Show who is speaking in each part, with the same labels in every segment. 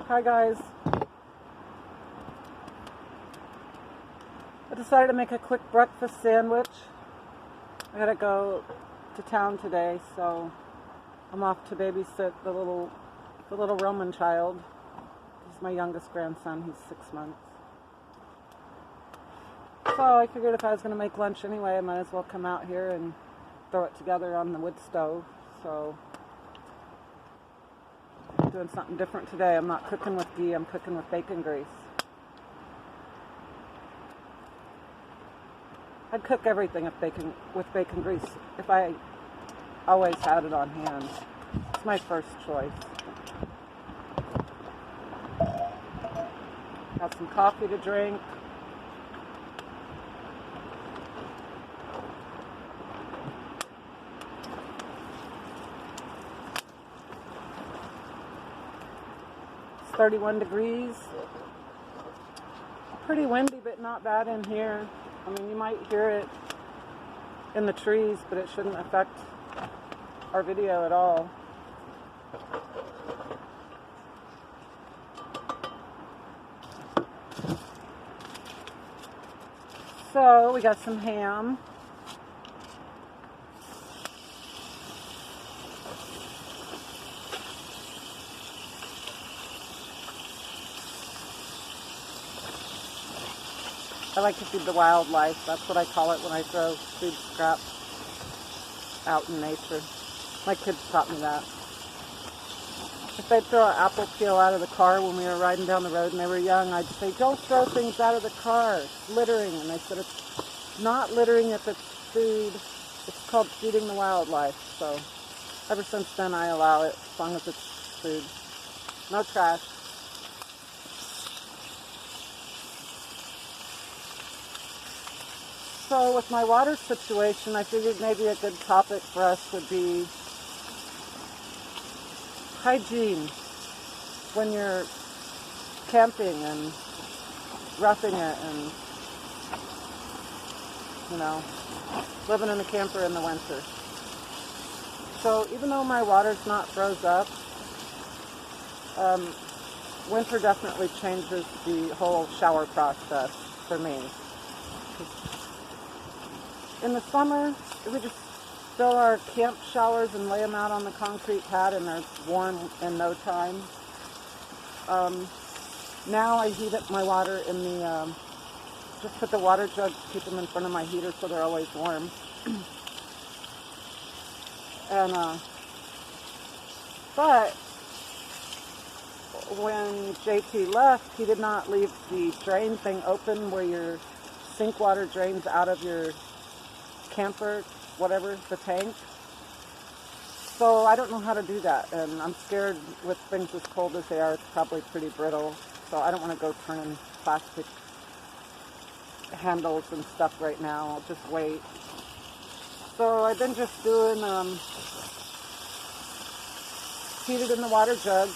Speaker 1: Hi guys. I decided to make a quick breakfast sandwich. I gotta go to town today, so I'm off to babysit the little Roman child. He's my youngest grandson. He's 6 months. So I figured if I was gonna make lunch anyway, I might as well come out here and throw it together on the wood stove. So I'm doing something different today. I'm not cooking with ghee, I'm cooking with bacon grease. I'd cook everything with bacon grease if I always had it on hand. It's my first choice. Got some coffee to drink. It's 31 degrees. Pretty windy, but not bad in here. I mean, you might hear it in the trees, but it shouldn't affect our video at all. So, we got some ham. I like to feed the wildlife. That's what I call it when I throw food scraps out in nature. My kids taught me that. If they'd throw an apple peel out of the car when we were riding down the road and they were young, I'd say, "Don't throw things out of the car. It's littering." And they said, "It's not littering if it's food. It's called feeding the wildlife." So ever since then, I allow it as long as it's food. No trash. So with my water situation, I figured maybe a good topic for us would be hygiene when you're camping and roughing it and, living in a camper in the winter. So even though my water's not froze up, winter definitely changes the whole shower process for me. In the summer, we just fill our camp showers and lay them out on the concrete pad, and they're warm in no time. Now I heat up my water in the, just put the water jugs, keep them in front of my heater so they're always warm. And, but when JT left, he did not leave the drain thing open where your sink water drains out of your camper, whatever, the tank. So I don't know how to do that, and I'm scared with things as cold as they are, it's probably pretty brittle, so I don't want to go turning plastic handles and stuff right now. I'll just wait. So I've been just doing heated in the water jug.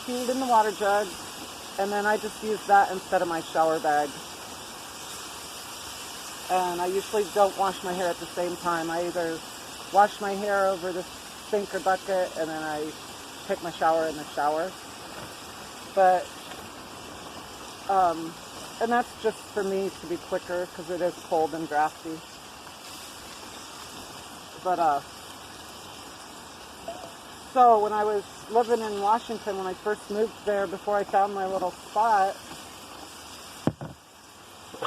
Speaker 1: Heated in the water jug, and then I just use that instead of my shower bag. And I usually don't wash my hair at the same time. I either wash my hair over the sink or bucket, and then I take my shower in the shower. But, and that's just for me to be quicker, because it is cold and drafty. But, so when I was living in Washington, when I first moved there, before I found my little spot,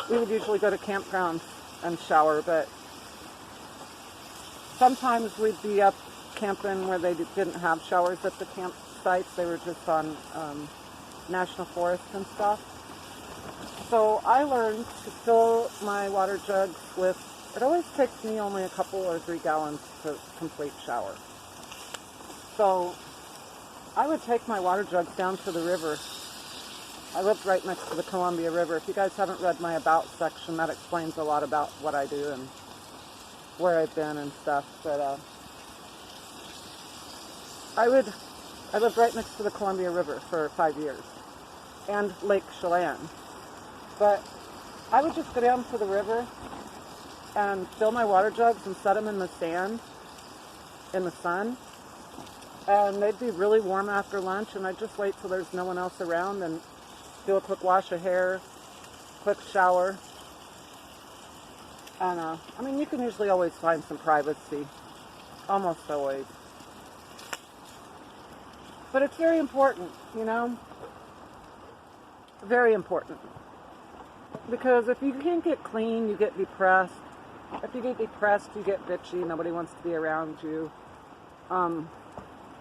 Speaker 1: we would usually go to campgrounds and shower, but sometimes we'd be up camping where they didn't have showers at the campsites. They were just on national forests and stuff. So I learned to fill my water jugs with, it always takes me only a couple or 3 gallons to complete shower. So I would take my water jugs down to the river. I lived right next to the Columbia River. If you guys haven't read my About section, that explains a lot about what I do and where I've been and stuff. But I lived right next to the Columbia River for 5 years, and Lake Chelan. But I would just go down to the river and fill my water jugs and set them in the sand in the sun. And they'd be really warm after lunch, and I'd just wait till there's no one else around and do a quick wash of hair, quick shower. And, I mean, you can usually always find some privacy. Almost always. But it's very important, you know? Very important. Because if you can't get clean, you get depressed. If you get depressed, you get bitchy. Nobody wants to be around you.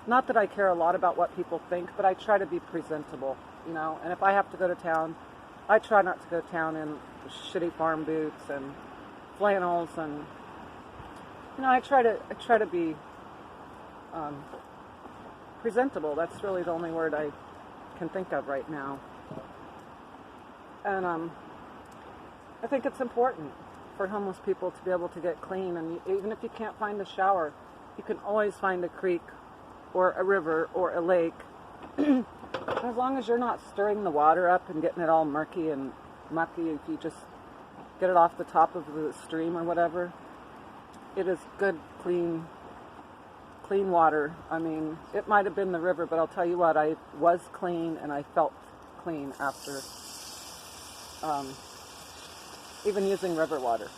Speaker 1: Not that I care a lot about what people think, but I try to be presentable, you know? And if I have to go to town, I try not to go to town in shitty farm boots and flannels, and you know, I try to be presentable. That's really the only word I can think of right now. And I think it's important for homeless people to be able to get clean. And even if you can't find a shower, you can always find a creek or a river or a lake. As long as you're not stirring the water up and getting it all murky and mucky, if you just get it off the top of the stream or whatever, it is good, clean water. I mean, it might have been the river, but I'll tell you what, I was clean and I felt clean after even using river water.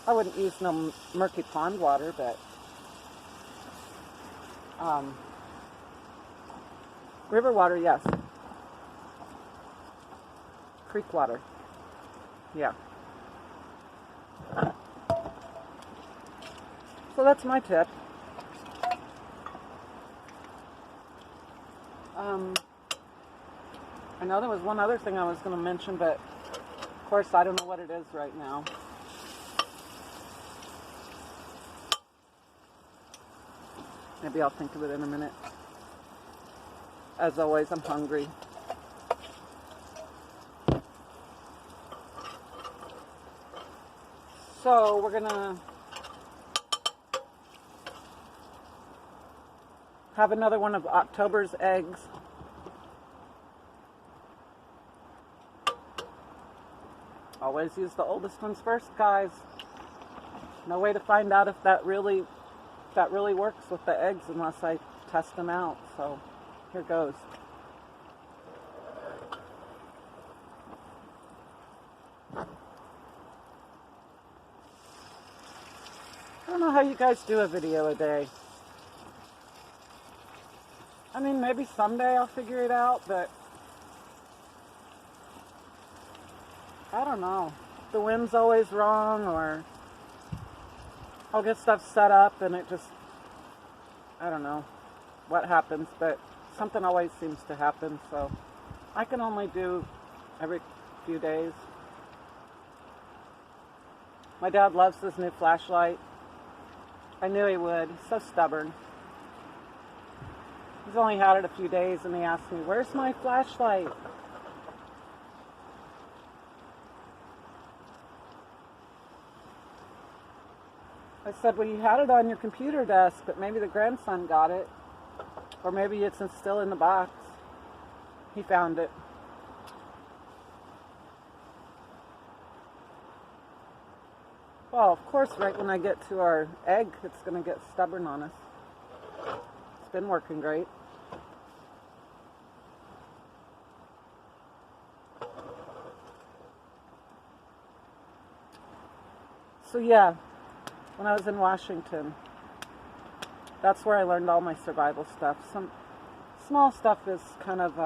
Speaker 1: I wouldn't use no murky pond water, but river water, yes. Creek water, yeah. So that's my tip. I know there was one other thing I was going to mention, but of course I don't know what it is right now. Maybe I'll think of it in a minute. As always, I'm hungry. So we're gonna have another one of October's eggs. Always use the oldest ones first, guys. No way to find out if that really works with the eggs unless I test them out. So here goes. I don't know how you guys do a video a day. I mean, maybe someday I'll figure it out, but I don't know. The wind's always wrong, or I'll get stuff set up and it just, I don't know what happens, but something always seems to happen, so I can only do every few days. My dad loves this new flashlight. I knew he would. He's so stubborn. He's only had it a few days and he asked me, "Where's my flashlight?" I said, "Well, you had it on your computer desk, but maybe the grandson got it. Or maybe it's still in the box." He found it. Well, of course, right when I get to our egg, it's going to get stubborn on us. It's been working great. So yeah, when I was in Washington, that's where I learned all my survival stuff. Some small stuff is kind of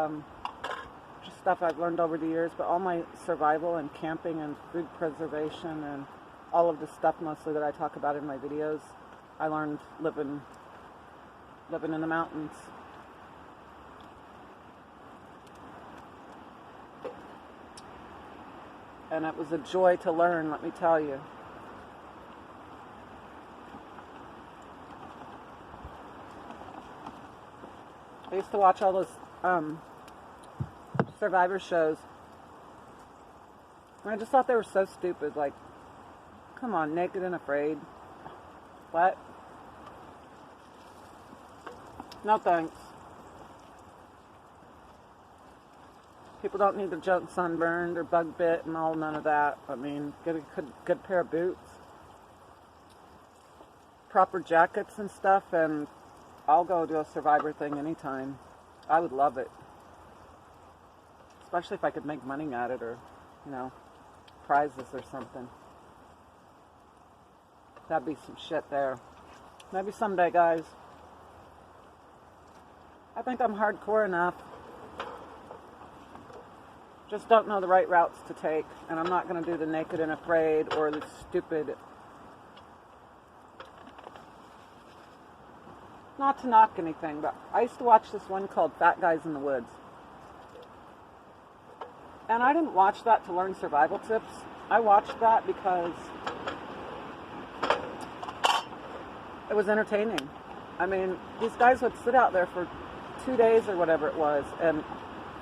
Speaker 1: just stuff I've learned over the years, but all my survival and camping and food preservation and all of the stuff mostly that I talk about in my videos, I learned living in the mountains. And it was a joy to learn, let me tell you. I used to watch all those Survivor shows. And I just thought they were so stupid. Like, come on, Naked and Afraid. What? No thanks. People don't need to jump sunburned or bug bit and all, none of that. I mean, get a good pair of boots. proper jackets and stuff, and I'll go do a Survivor thing anytime. I would love it. Especially if I could make money at it, or, you know, prizes or something. That'd be some shit there. Maybe someday, guys. I think I'm hardcore enough. Just don't know the right routes to take, and I'm not going to do the Naked and Afraid or the stupid... Not to knock anything, but I used to watch this one called Fat Guys in the Woods. And I didn't watch that to learn survival tips. I watched that because it was entertaining. I mean, these guys would sit out there for 2 days or whatever it was and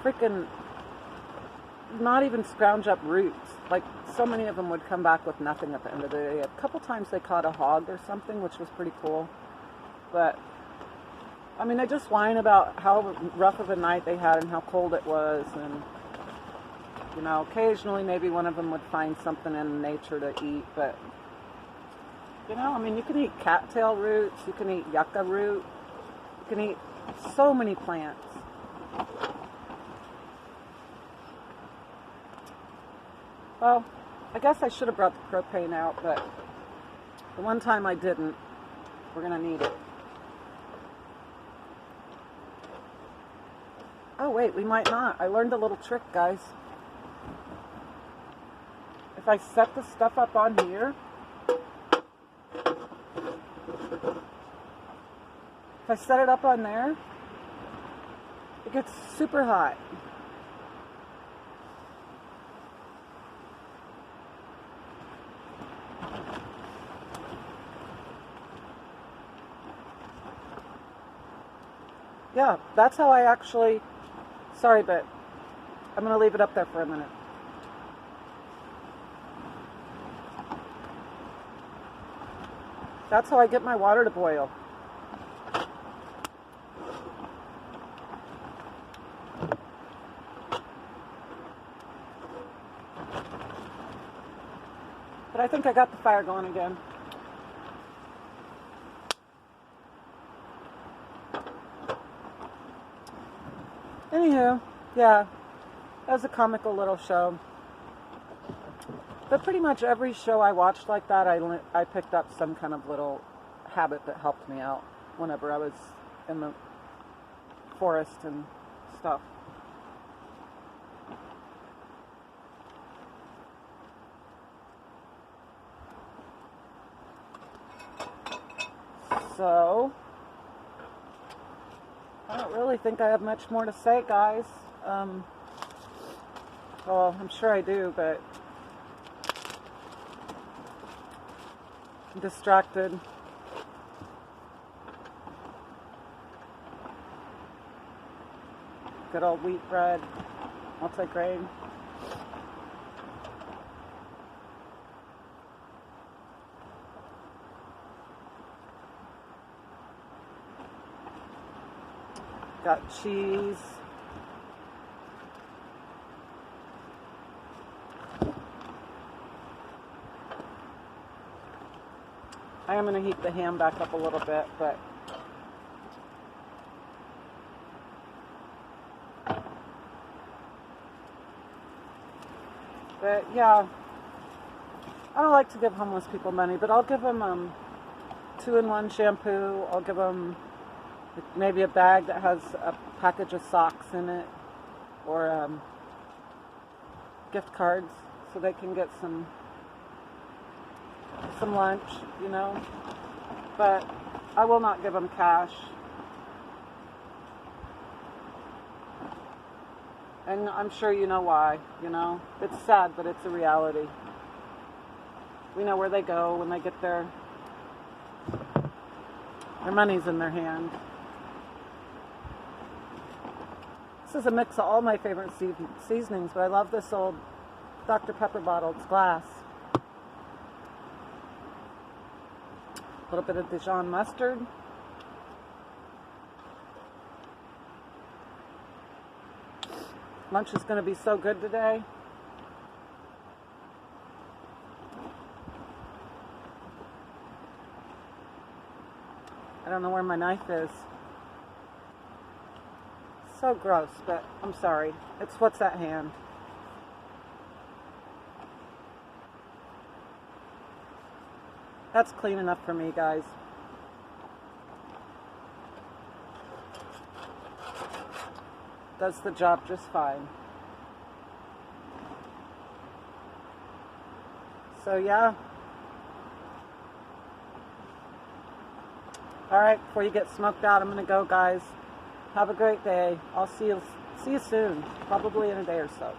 Speaker 1: freaking not even scrounge up roots. Like, so many of them would come back with nothing at the end of the day. A couple times they caught a hog or something, which was pretty cool. But, I mean, they just whine about how rough of a night they had and how cold it was. And, you know, occasionally maybe one of them would find something in nature to eat. But, you know, I mean, you can eat cattail roots. You can eat yucca root. You can eat so many plants. Well, I guess I should have brought the propane out, but the one time I didn't. We're going to need it. Oh, wait, we might not. I learned a little trick, guys. If I set the stuff up on here, if I set it up on there, it gets super hot. Yeah, that's how I actually... Sorry, but I'm going to leave it up there for a minute. That's how I get my water to boil. But I think I got the fire going again. Anywho, yeah, that was a comical little show. But pretty much every show I watched like that, I picked up some kind of little habit that helped me out whenever I was in the forest and stuff. So, I don't really think I have much more to say, guys. Well, I'm sure I do, but I'm distracted. Good old wheat bread, multigrain. Got cheese. I am going to heat the ham back up a little bit, but yeah, I don't like to give homeless people money, but I'll give them 2-in-1 shampoo. I'll give them maybe a bag that has a package of socks in it, or gift cards so they can get some lunch, you know. But I will not give them cash. And I'm sure you know why, you know. It's sad, but it's a reality. We know where they go when they get their money's in their hand. This is a mix of all my favorite seasonings, but I love this old Dr. Pepper bottle. It's glass. A little bit of Dijon mustard. Lunch is going to be so good today. I don't know where my knife is. So gross, but I'm sorry. It's what's at hand. That's clean enough for me, guys. Does the job just fine. So yeah. Alright, before you get smoked out, I'm going to go, guys. Have a great day. I'll see you soon. Probably in a day or so.